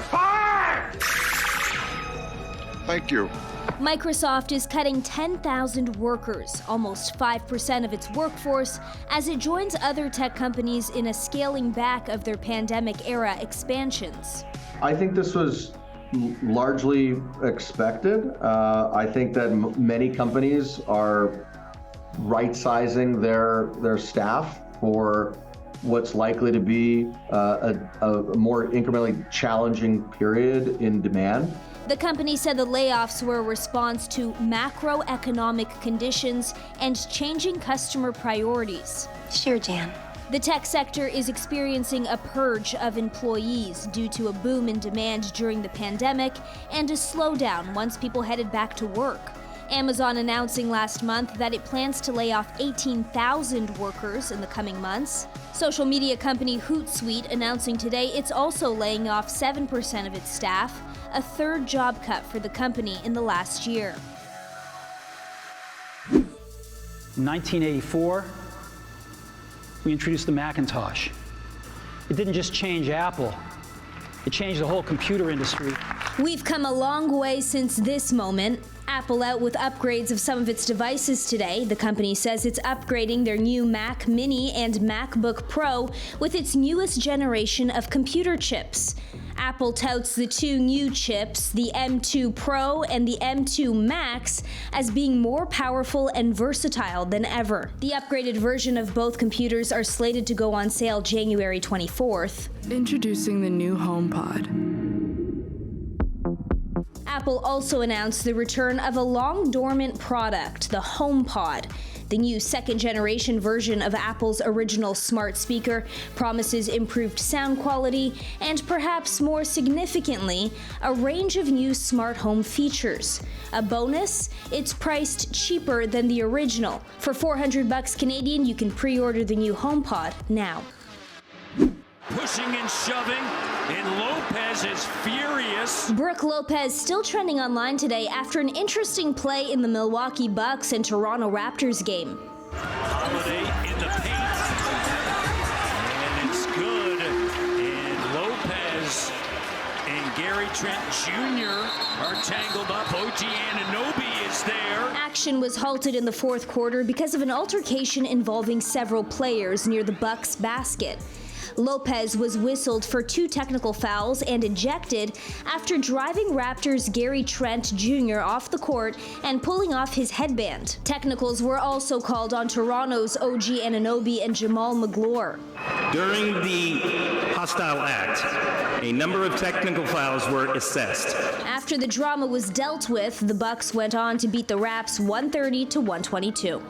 You're fired! Thank you. Microsoft is cutting 10,000 workers, almost 5% of its workforce, as it joins other tech companies in a scaling back of their pandemic-era expansions. I think this was largely expected. I think that many companies are right-sizing their staff for what's likely to be a more incrementally challenging period in demand. The company said the layoffs were a response to macroeconomic conditions and changing customer priorities. Sure, Jan. The tech sector is experiencing a purge of employees due to a boom in demand during the pandemic and a slowdown once people headed back to work. Amazon announcing last month that it plans to lay off 18,000 workers in the coming months. Social media company Hootsuite announcing today it's also laying off 7% of its staff, a third job cut for the company in the last year. In 1984, we introduced the Macintosh. It didn't just change Apple, it changed the whole computer industry. We've come a long way since this moment. Apple out with upgrades of some of its devices today. The company says it's upgrading their new Mac Mini and MacBook Pro with its newest generation of computer chips. Apple touts the two new chips, the M2 Pro and the M2 Max, as being more powerful and versatile than ever. The upgraded version of both computers are slated to go on sale January 24th. Introducing the new HomePod. Apple also announced the return of a long-dormant product, the HomePod. The new second-generation version of Apple's original smart speaker promises improved sound quality and, perhaps more significantly, a range of new smart home features. A bonus? It's priced cheaper than the original. For $400 Canadian, you can pre-order the new HomePod now. Pushing and shoving, and Lopez is furious. Brook Lopez still trending online today after an interesting play in the Milwaukee Bucks and Toronto Raptors game. Holiday in the paint, and it's good. And Lopez and Gary Trent Jr. are tangled up. OG Anunoby is there. Action was halted in the fourth quarter because of an altercation involving several players near the Bucks basket. Lopez was whistled for 2 technical fouls and ejected after driving Raptors' Gary Trent Jr. off the court and pulling off his headband. Technicals were also called on Toronto's OG Anunoby and Jamal Magloire. During the hostile act, a number of technical fouls were assessed. After the drama was dealt with, the Bucks went on to beat the Raps 130 to 122.